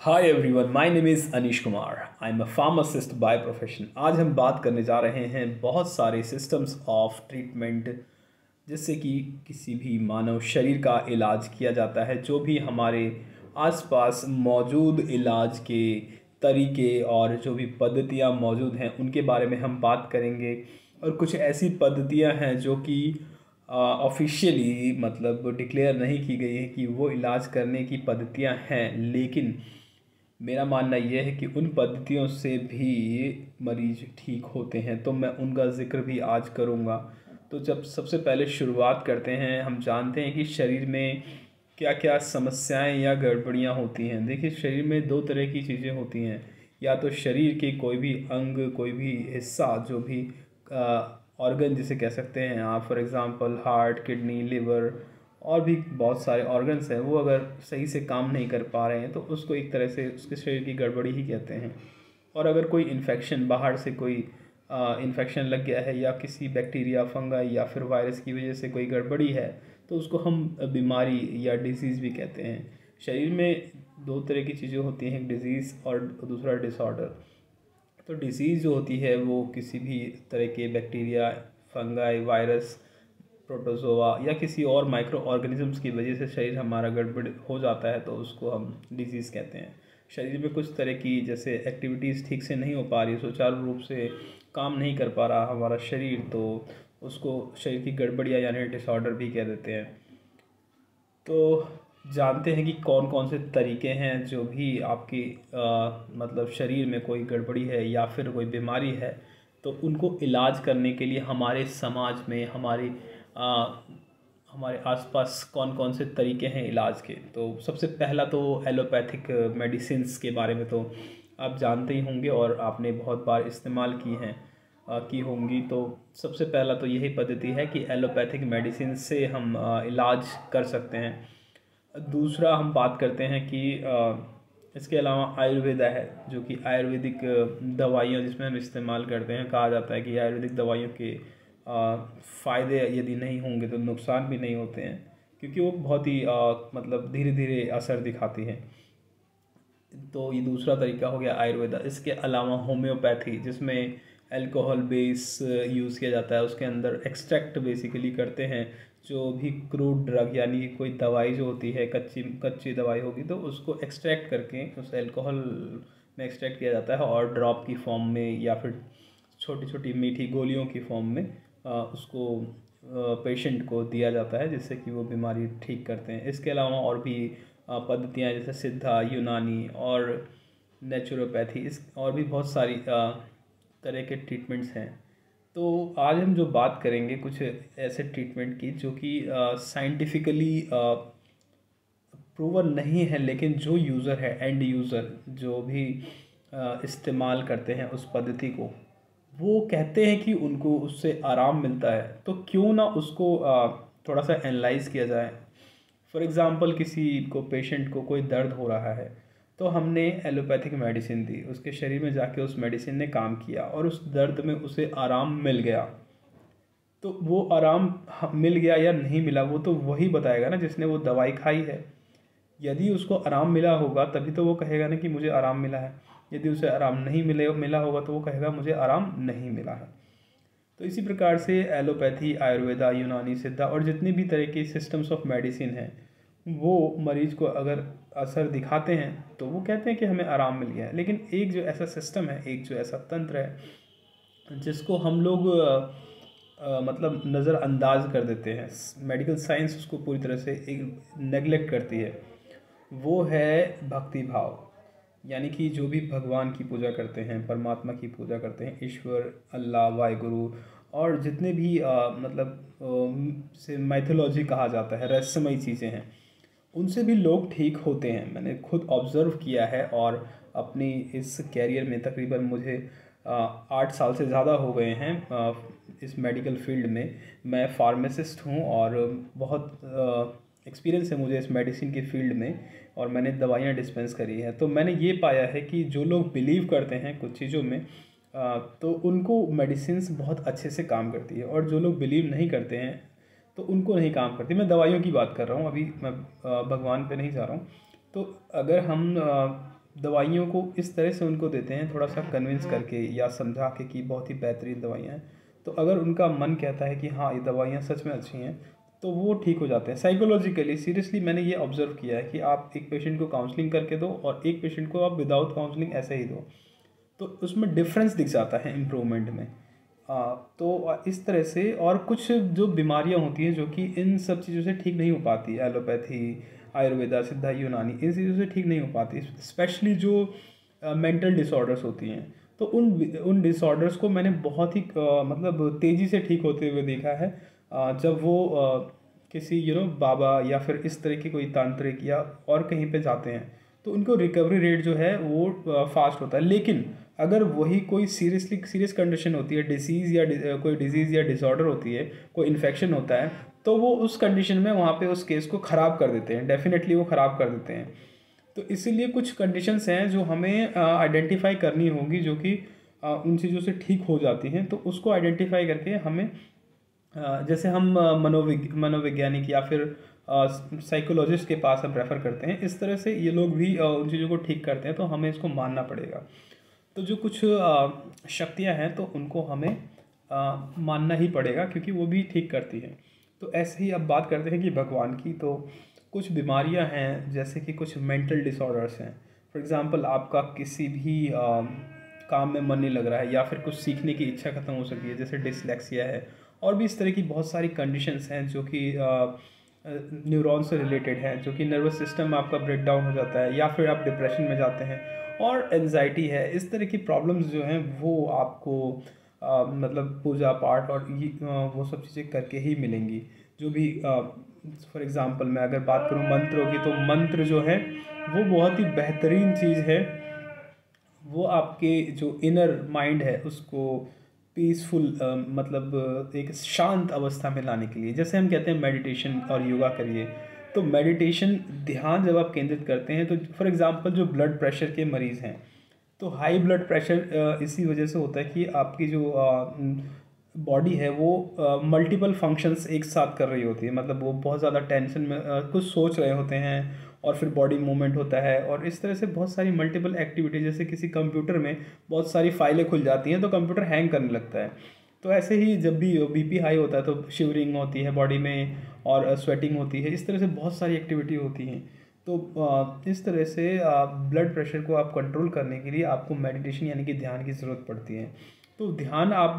Hi everyone, my name is Anish Kumar. I am a pharmacist by profession. आज हम बात करने जा रहे हैं बहुत सारे सिस्टम्स ऑफ ट्रीटमेंट जिससे कि किसी भी मानव शरीर का इलाज किया जाता है। जो भी हमारे आसपास मौजूद इलाज के तरीके और जो भी पद्धतियाँ मौजूद हैं उनके बारे में हम बात करेंगे। और कुछ ऐसी पद्धतियाँ हैं जो कि ऑफिशियली मतलब डिक्लेयर नहीं की गई है कि वो इलाज करने की पद्धतियाँ हैं, लेकिन मेरा मानना यह है कि उन पद्धतियों से भी मरीज ठीक होते हैं, तो मैं उनका ज़िक्र भी आज करूँगा। तो जब सबसे पहले शुरुआत करते हैं, हम जानते हैं कि शरीर में क्या क्या समस्याएं या गड़बड़ियां होती हैं। देखिए, शरीर में दो तरह की चीज़ें होती हैं। या तो शरीर के कोई भी अंग, कोई भी हिस्सा, जो भी ऑर्गन जिसे कह सकते हैं आप, for example heart, kidney, liver और भी बहुत सारे ऑर्गन्स हैं, वो अगर सही से काम नहीं कर पा रहे हैं तो उसको एक तरह से उसके शरीर की गड़बड़ी ही कहते हैं। और अगर कोई इन्फेक्शन, बाहर से कोई इन्फेक्शन लग गया है या किसी बैक्टीरिया, फंगाई या फिर वायरस की वजह से कोई गड़बड़ी है, तो उसको हम बीमारी या डिजीज़ भी कहते हैं। शरीर में दो तरह की चीज़ें होती हैं, एक डिज़ीज़ और दूसरा डिसऑर्डर। तो डिसीज़ जो होती है वो किसी भी तरह के बैक्टीरिया, फंगाई, वायरस, प्रोटोजोआ या किसी और माइक्रो ऑर्गेनिजम्स की वजह से शरीर हमारा गड़बड़ हो जाता है, तो उसको हम डिजीज़ कहते हैं। शरीर में कुछ तरह की जैसे एक्टिविटीज़ ठीक से नहीं हो पा रही, सुचारू रूप से काम नहीं कर पा रहा हमारा शरीर, तो उसको शरीर की गड़बड़ियाँ यानी डिसऑर्डर भी कह देते हैं। तो जानते हैं कि कौन कौन से तरीके हैं जो भी आपकी मतलब शरीर में कोई गड़बड़ी है या फिर कोई बीमारी है, तो उनको इलाज करने के लिए हमारे समाज में, हमारे आसपास कौन कौन से तरीके हैं इलाज के। तो सबसे पहला तो एलोपैथिक मेडिसिन्स के बारे में तो आप जानते ही होंगे और आपने बहुत बार इस्तेमाल की होंगी। तो सबसे पहला तो यही पद्धति है कि एलोपैथिक मेडिसिन से हम इलाज कर सकते हैं। दूसरा हम बात करते हैं कि इसके अलावा आयुर्वेदा है, जो कि आयुर्वेदिक दवाइयाँ जिसमें हम इस्तेमाल करते हैं। कहा जाता है कि आयुर्वेदिक दवाइयों के फ़ायदे यदि नहीं होंगे तो नुकसान भी नहीं होते हैं, क्योंकि वो बहुत ही मतलब धीरे धीरे असर दिखाती हैं। तो ये दूसरा तरीका हो गया आयुर्वेदा। इसके अलावा होम्योपैथी, जिसमें अल्कोहल बेस यूज़ किया जाता है, उसके अंदर एक्सट्रैक्ट बेसिकली करते हैं जो भी क्रूड ड्रग, यानी कि कोई दवाई जो होती है, कच्ची कच्ची दवाई होगी तो उसको एक्सट्रैक्ट करके उस अल्कोहल में एक्सट्रैक्ट किया जाता है और ड्रॉप की फॉर्म में या फिर छोटी छोटी मीठी गोलियों की फॉर्म में उसको पेशेंट को दिया जाता है, जिससे कि वो बीमारी ठीक करते हैं। इसके अलावा और भी पद्धतियाँ जैसे सिद्धा, यूनानी और नेचुरोपैथी, इस और भी बहुत सारी तरह के ट्रीटमेंट्स हैं। तो आज हम जो बात करेंगे कुछ ऐसे ट्रीटमेंट की जो कि साइंटिफिकली प्रूवन नहीं है, लेकिन जो यूज़र है, एंड यूज़र जो भी इस्तेमाल करते हैं उस पद्धति को, वो कहते हैं कि उनको उससे आराम मिलता है। तो क्यों ना उसको थोड़ा सा एनालाइज किया जाए। फॉर एग्ज़ाम्पल, किसी को, पेशेंट को कोई दर्द हो रहा है, तो हमने एलोपैथिक मेडिसिन दी, उसके शरीर में जाके उस मेडिसिन ने काम किया और उस दर्द में उसे आराम मिल गया। तो वो आराम मिल गया या नहीं मिला, वो तो वही बताएगा ना जिसने वो दवाई खाई है। यदि उसको आराम मिला होगा तभी तो वो कहेगा ना कि मुझे आराम मिला है। यदि उसे आराम नहीं मिला होगा तो वो कहेगा मुझे आराम नहीं मिला है। तो इसी प्रकार से एलोपैथी, आयुर्वेदा, यूनानी, सिद्धा और जितनी भी तरह की सिस्टम्स ऑफ मेडिसिन हैं, वो मरीज को अगर असर दिखाते हैं तो वो कहते हैं कि हमें आराम मिल गया है। लेकिन एक जो ऐसा सिस्टम है, एक जो ऐसा तंत्र है जिसको हम लोग मतलब नज़रअंदाज कर देते हैं, मेडिकल साइंस उसको पूरी तरह से एक नेगलेक्ट करती है, वो है भक्ति भाव। यानी कि जो भी भगवान की पूजा करते हैं, परमात्मा की पूजा करते हैं, ईश्वर, अल्लाह, वाहिगुरु और जितने भी मतलब से माइथोलॉजी कहा जाता है, रहस्यमयी चीज़ें हैं, उनसे भी लोग ठीक होते हैं। मैंने खुद ऑब्ज़र्व किया है और अपनी इस कैरियर में तकरीबन मुझे 8 साल से ज़्यादा हो गए हैं इस मेडिकल फील्ड में। मैं फार्मासिस्ट हूँ और बहुत एक्सपीरियंस है मुझे इस मेडिसिन की फील्ड में, और मैंने दवाइयाँ डिस्पेंस करी हैं। तो मैंने ये पाया है कि जो लोग बिलीव करते हैं कुछ चीज़ों में, तो उनको मेडिसिन्स बहुत अच्छे से काम करती है, और जो लोग बिलीव नहीं करते हैं तो उनको नहीं काम करती। मैं दवाइयों की बात कर रहा हूँ, अभी मैं भगवान पे नहीं जा रहा हूँ। तो अगर हम दवाइयों को इस तरह से उनको देते हैं, थोड़ा सा कन्विंस करके या समझा के कि बहुत ही बेहतरीन दवाइयाँ हैं, तो अगर उनका मन कहता है कि हाँ ये दवाइयाँ सच में अच्छी हैं, तो वो ठीक हो जाते हैं साइकोलॉजिकली। सीरियसली मैंने ये ऑब्जर्व किया है कि आप एक पेशेंट को काउंसलिंग करके दो और एक पेशेंट को आप विदाउट काउंसलिंग ऐसे ही दो, तो उसमें डिफरेंस दिख जाता है इम्प्रूवमेंट में। तो इस तरह से और कुछ जो बीमारियां होती हैं जो कि इन सब चीज़ों से ठीक नहीं हो पाती, एलोपैथी, आयुर्वेदा, सिद्धा, यूनानी, इन चीज़ों से ठीक नहीं हो पाती, स्पेशली जो मेंटल डिसऑर्डर्स होती हैं। तो उन डिसऑर्डर्स को मैंने बहुत ही मतलब तेज़ी से ठीक होते हुए देखा है जब वो किसी बाबा या फिर इस तरह की कोई तांत्रिक या और कहीं पे जाते हैं, तो उनको रिकवरी रेट जो है वो फास्ट होता है। लेकिन अगर वही कोई सीरियस कंडीशन होती है, डिसीज़ या कोई डिजीज़ या डिसऑर्डर होती है, कोई इन्फेक्शन होता है, तो वो उस कंडीशन में वहाँ पे उस केस को ख़राब कर देते हैं, डेफिनेटली वो ख़राब कर देते हैं। तो इसीलिए कुछ कंडीशंस हैं जो हमें आइडेंटिफाई करनी होगी, जो कि उन चीज़ों से ठीक हो जाती हैं। तो उसको आइडेंटिफाई करके हमें जैसे हम मनोवैज्ञानिक या फिर साइकोलॉजिस्ट के पास हम रेफ़र करते हैं, इस तरह से ये लोग भी उन चीज़ों को ठीक करते हैं, तो हमें इसको मानना पड़ेगा। तो जो कुछ शक्तियाँ हैं तो उनको हमें मानना ही पड़ेगा, क्योंकि वो भी ठीक करती हैं। तो ऐसे ही अब बात करते हैं कि भगवान की, तो कुछ बीमारियां हैं जैसे कि कुछ मेंटल डिसऑर्डर्स हैं। फॉर एग्ज़ाम्पल आपका किसी भी काम में मन नहीं लग रहा है, या फिर कुछ सीखने की इच्छा ख़त्म हो सकती है, जैसे डिसलेक्सिया है, और भी इस तरह की बहुत सारी कंडीशंस हैं जो कि न्यूरॉन से रिलेटेड हैं, जो कि नर्वस सिस्टम आपका ब्रेक डाउन हो जाता है, या फिर आप डिप्रेशन में जाते हैं, और एंजाइटी है। इस तरह की प्रॉब्लम्स जो हैं वो आपको मतलब पूजा पाठ और वो सब चीज़ें करके ही मिलेंगी। जो भी फॉर एग्ज़ाम्पल मैं अगर बात करूँ मंत्रों की, तो मंत्र जो है वो बहुत ही बेहतरीन चीज़ है। वो आपके जो इनर माइंड है उसको पीसफुल मतलब एक शांत अवस्था में लाने के लिए, जैसे हम कहते हैं मेडिटेशन और योगा करिए, तो मेडिटेशन ध्यान जब आप केंद्रित करते हैं, तो फॉर एग्ज़ाम्पल जो ब्लड प्रेशर के मरीज़ हैं, तो हाई ब्लड प्रेशर इसी वजह से होता है कि आपकी जो बॉडी है वो मल्टीपल फंक्शंस एक साथ कर रही होती है, मतलब वो बहुत ज़्यादा टेंशन में कुछ सोच रहे होते हैं, और फिर बॉडी मूवमेंट होता है, और इस तरह से बहुत सारी मल्टीपल एक्टिविटी, जैसे किसी कंप्यूटर में बहुत सारी फाइलें खुल जाती हैं तो कंप्यूटर हैंग करने लगता है। तो ऐसे ही जब भी बीपी हाई होता है तो शिवरिंग होती है बॉडी में, और स्वेटिंग होती है, इस तरह से बहुत सारी एक्टिविटी होती हैं। तो इस तरह से ब्लड प्रेशर को आप कंट्रोल करने के लिए आपको मेडिटेशन यानी कि ध्यान की ज़रूरत पड़ती है। तो ध्यान आप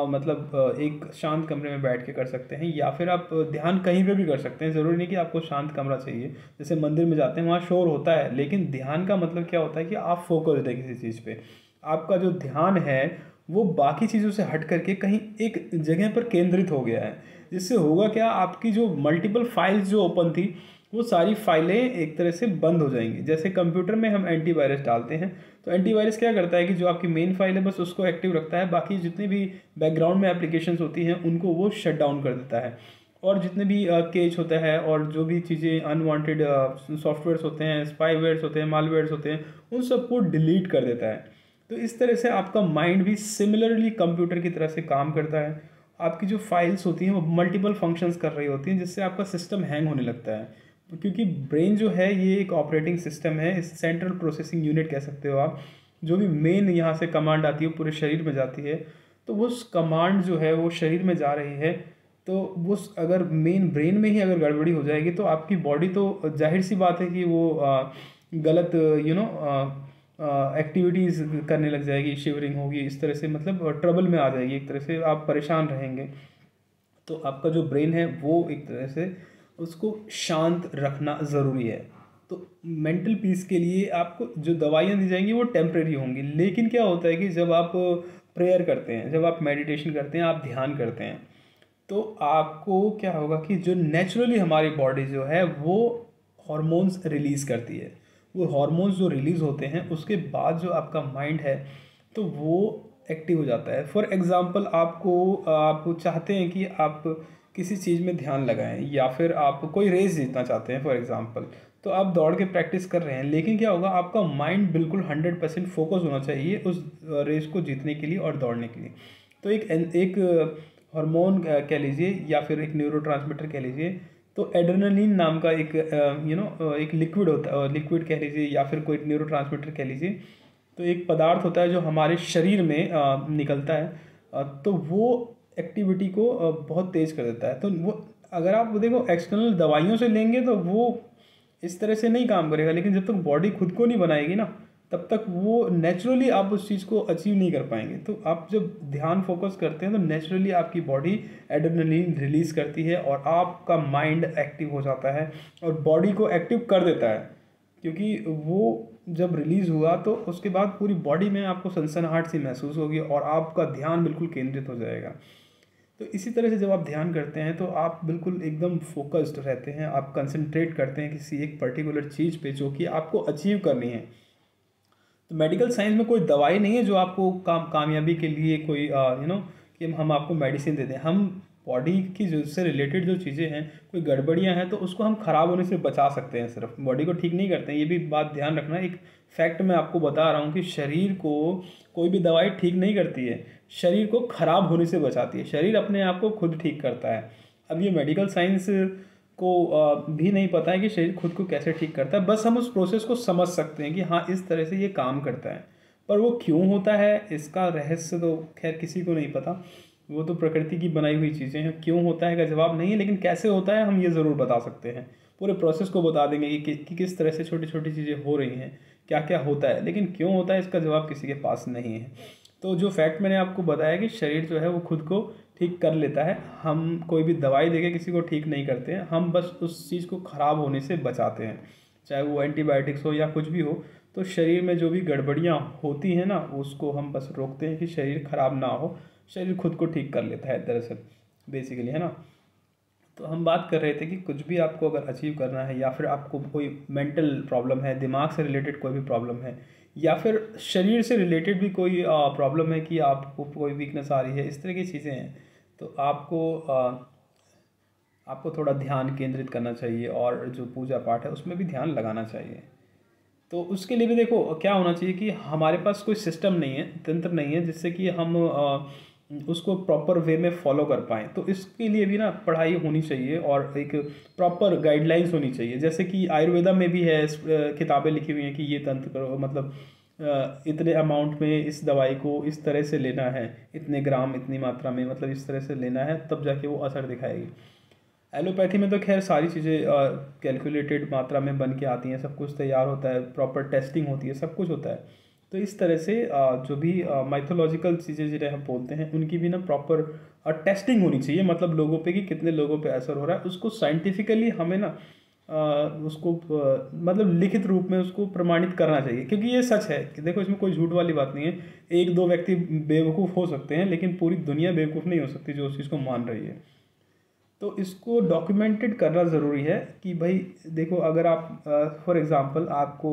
मतलब एक शांत कमरे में बैठ के कर सकते हैं, या फिर आप ध्यान कहीं पे भी कर सकते हैं। ज़रूरी नहीं कि आपको शांत कमरा चाहिए। जैसे मंदिर में जाते हैं वहाँ शोर होता है, लेकिन ध्यान का मतलब क्या होता है कि आप फोकस्ड है किसी चीज़ पे, आपका जो ध्यान है वो बाकी चीज़ों से हट करके कहीं एक जगह पर केंद्रित हो गया है। जिससे होगा क्या, आपकी जो मल्टीपल फाइल्स जो ओपन थी वो सारी फाइलें एक तरह से बंद हो जाएंगी। जैसे कंप्यूटर में हम एंटीवायरस डालते हैं, तो एंटीवायरस क्या करता है कि जो आपकी मेन फाइल है बस उसको एक्टिव रखता है, बाकी जितनी भी बैकग्राउंड में एप्लीकेशंस होती हैं उनको वो शट डाउन कर देता है, और जितने भी केच होता है और जो भी चीज़ें अनवांटेड सॉफ्टवेयर्स होते हैं, स्पाईवेयर्स होते हैं, मालवेयर्स होते हैं, उन सबको डिलीट कर देता है। तो इस तरह से आपका माइंड भी सिमिलरली कंप्यूटर की तरह से काम करता है। आपकी जो फाइल्स होती हैं वो मल्टीपल फंक्शंस कर रही होती हैं, जिससे आपका सिस्टम हैंग होने लगता है। क्योंकि ब्रेन जो है ये एक ऑपरेटिंग सिस्टम है, इस सेंट्रल प्रोसेसिंग यूनिट कह सकते हो आप। जो भी मेन यहाँ से कमांड आती है वो पूरे शरीर में जाती है, तो वो कमांड जो है वो शरीर में जा रही है, तो वो अगर मेन ब्रेन में ही अगर गड़बड़ी हो जाएगी तो आपकी बॉडी तो जाहिर सी बात है कि वो गलत एक्टिविटीज़ करने लग जाएगी, शिवरिंग होगी, इस तरह से मतलब ट्रबल में आ जाएगी, एक तरह से आप परेशान रहेंगे। तो आपका जो ब्रेन है वो एक तरह से उसको शांत रखना ज़रूरी है। तो मेंटल पीस के लिए आपको जो दवाइयाँ दी जाएंगी वो टेम्परेरी होंगी, लेकिन क्या होता है कि जब आप प्रेयर करते हैं, जब आप मेडिटेशन करते हैं, आप ध्यान करते हैं, तो आपको क्या होगा कि जो नेचुरली हमारी बॉडी जो है वो हॉर्मोन्स रिलीज़ करती है। वो हॉर्मोन्स जो रिलीज़ होते हैं उसके बाद जो आपका माइंड है तो वो एक्टिव हो जाता है। फॉर एग्ज़ाम्पल आप चाहते हैं कि आप किसी चीज़ में ध्यान लगाएं, या फिर आप कोई रेस जीतना चाहते हैं फॉर एग्ज़ाम्पल, तो आप दौड़ के प्रैक्टिस कर रहे हैं, लेकिन क्या होगा, आपका माइंड बिल्कुल 100% फोकस होना चाहिए उस रेस को जीतने के लिए और दौड़ने के लिए। तो एक हार्मोन कह लीजिए या फिर एक न्यूरोट्रांसमीटर कह लीजिए तो एड्रेनलिन नाम का एक एक लिक्विड होता है, लिक्विड कह लीजिए या फिर कोई न्यूरोट्रांसमीटर कह लीजिए। तो एक पदार्थ होता है जो हमारे शरीर में निकलता है, तो वो एक्टिविटी को बहुत तेज़ कर देता है। तो वो अगर आप देखो एक्सटर्नल दवाइयों से लेंगे तो वो इस तरह से नहीं काम करेगा, लेकिन जब तक बॉडी खुद को नहीं बनाएगी ना, तब तक वो नेचुरली आप उस चीज़ को अचीव नहीं कर पाएंगे। तो आप जब ध्यान फोकस करते हैं तो नेचुरली आपकी बॉडी एड्रेनलिन रिलीज़ करती है और आपका माइंड एक्टिव हो जाता है और बॉडी को एक्टिव कर देता है, क्योंकि वो जब रिलीज़ हुआ तो उसके बाद पूरी बॉडी में आपको सनसनाहट सी महसूस होगी और आपका ध्यान बिल्कुल केंद्रित हो जाएगा। तो इसी तरह से जब आप ध्यान करते हैं तो आप बिल्कुल एकदम फोकस्ड रहते हैं, आप कंसंट्रेट करते हैं किसी एक पर्टिकुलर चीज़ पे जो कि आपको अचीव करनी है। तो मेडिकल साइंस में कोई दवाई नहीं है जो आपको कामयाबी के लिए कोई कि हम आपको मेडिसिन दे दें। हम बॉडी की जो से रिलेटेड जो चीज़ें हैं, कोई गड़बड़ियाँ हैं तो उसको हम ख़राब होने से बचा सकते हैं, सिर्फ बॉडी को ठीक नहीं करते हैं। ये भी बात ध्यान रखना, एक फैक्ट मैं आपको बता रहा हूँ कि शरीर को कोई भी दवाई ठीक नहीं करती है, शरीर को ख़राब होने से बचाती है। शरीर अपने आप को खुद ठीक करता है। अब ये मेडिकल साइंस को भी नहीं पता है कि शरीर खुद को कैसे ठीक करता है, बस हम उस प्रोसेस को समझ सकते हैं कि हाँ इस तरह से ये काम करता है। पर वो क्यों होता है इसका रहस्य तो खैर किसी को नहीं पता, वो तो प्रकृति की बनाई हुई चीज़ें हैं। क्यों होता है का जवाब नहीं है, लेकिन कैसे होता है हम ये ज़रूर बता सकते हैं। पूरे प्रोसेस को बता देंगे कि किस तरह से छोटी छोटी चीज़ें हो रही हैं, क्या क्या होता है, लेकिन क्यों होता है इसका जवाब किसी के पास नहीं है। तो जो फैक्ट मैंने आपको बताया कि शरीर जो है वो खुद को ठीक कर लेता है, हम कोई भी दवाई देके किसी को ठीक नहीं करते हैं, हम बस उस चीज़ को ख़राब होने से बचाते हैं, चाहे वो एंटीबायोटिक्स हो या कुछ भी हो। तो शरीर में जो भी गड़बड़ियाँ होती हैं ना, उसको हम बस रोकते हैं कि शरीर ख़राब ना हो, शरीर खुद को ठीक कर लेता है दरअसल, बेसिकली, है ना। तो हम बात कर रहे थे कि कुछ भी आपको अगर अचीव करना है या फिर आपको कोई मेंटल प्रॉब्लम है, दिमाग से रिलेटेड कोई भी प्रॉब्लम है, या फिर शरीर से रिलेटेड भी कोई प्रॉब्लम है कि आपको कोई वीकनेस आ रही है, इस तरह की चीज़ें हैं, तो आपको थोड़ा ध्यान केंद्रित करना चाहिए और जो पूजा पाठ है उसमें भी ध्यान लगाना चाहिए। तो उसके लिए भी देखो क्या होना चाहिए कि हमारे पास कोई सिस्टम नहीं है, तंत्र नहीं है जिससे कि हम उसको प्रॉपर वे में फॉलो कर पाएँ। तो इसके लिए भी ना पढ़ाई होनी चाहिए और एक प्रॉपर गाइडलाइंस होनी चाहिए। जैसे कि आयुर्वेदा में भी है, किताबें लिखी हुई हैं कि ये तंत्र करो, मतलब इतने अमाउंट में इस दवाई को इस तरह से लेना है, इतने ग्राम इतनी मात्रा में, मतलब इस तरह से लेना है, तब जाके वो असर दिखाएगी। एलोपैथी में तो खैर सारी चीज़ें कैलकुलेटेड मात्रा में बन के आती हैं, सब कुछ तैयार होता है, प्रॉपर टेस्टिंग होती है, सब कुछ होता है। तो इस तरह से जो भी माइथोलॉजिकल चीज़ें जिन्हें हम बोलते हैं उनकी भी ना प्रॉपर टेस्टिंग होनी चाहिए, मतलब लोगों पे कि कितने लोगों पे असर हो रहा है, उसको साइंटिफिकली हमें ना उसको मतलब लिखित रूप में उसको प्रमाणित करना चाहिए, क्योंकि ये सच है कि देखो इसमें कोई झूठ वाली बात नहीं है। एक दो व्यक्ति बेवकूफ़ हो सकते हैं, लेकिन पूरी दुनिया बेवकूफ़ नहीं हो सकती जो उस चीज़ को मान रही है। तो इसको डॉक्यूमेंटेड करना ज़रूरी है कि भाई देखो, अगर आप फॉर एग्ज़ाम्पल आपको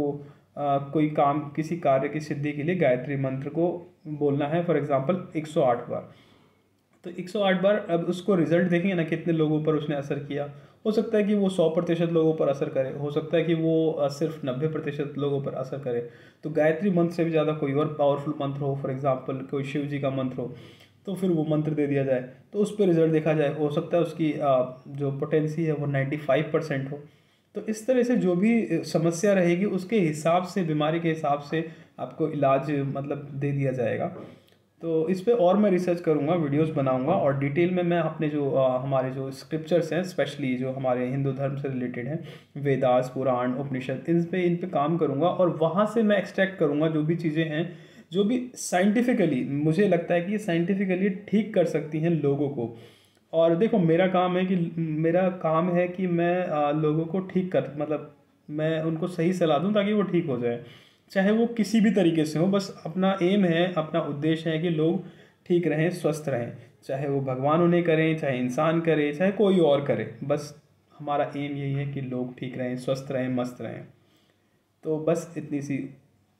कोई काम, किसी कार्य की सिद्धि के लिए गायत्री मंत्र को बोलना है फॉर एग्ज़ाम्पल 108 बार, तो 108 बार अब उसको रिजल्ट देखेंगे ना कितने लोगों पर उसने असर किया। हो सकता है कि वो 100% लोगों पर असर करे, हो सकता है कि वो सिर्फ 90% लोगों पर असर करे। तो गायत्री मंत्र से भी ज़्यादा कोई और पावरफुल मंत्र हो, फॉर एग्ज़ाम्पल कोई शिव जी का मंत्र हो, तो फिर वो मंत्र दे दिया जाए, तो उस पर रिज़ल्ट देखा जाए। हो सकता है उसकी जो पोटेंसी है वो 95% हो। तो इस तरह से जो भी समस्या रहेगी उसके हिसाब से, बीमारी के हिसाब से आपको इलाज मतलब दे दिया जाएगा। तो इस पे और मैं रिसर्च करूँगा, वीडियोस बनाऊँगा और डिटेल में मैं अपने जो हमारे जो स्क्रिप्चर्स हैं, स्पेशली जो हमारे हिंदू धर्म से रिलेटेड हैं, वेदास, पुराण, उपनिषद, इन पे काम करूँगा और वहाँ से मैं एक्सट्रैक्ट करूँगा जो भी चीज़ें हैं, जो भी साइंटिफिकली मुझे लगता है कि ये साइंटिफिकली ठीक कर सकती हैं लोगों को। और देखो मेरा काम है कि मैं लोगों को ठीक कर, मतलब मैं उनको सही सलाह दूँ ताकि वो ठीक हो जाए, चाहे वो किसी भी तरीके से हो। बस अपना एम है, अपना उद्देश्य है कि लोग ठीक रहें, स्वस्थ रहें, चाहे वो भगवान उन्हें करें, चाहे इंसान करे, चाहे कोई और करे, बस हमारा एम यही है कि लोग ठीक रहें, स्वस्थ रहें, मस्त रहें। तो बस इतनी सी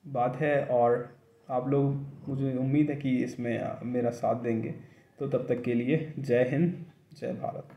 बात है और आप लोग, मुझे उम्मीद है कि इसमें मेरा साथ देंगे। तो तब तक के लिए जय हिंद, जय भारत।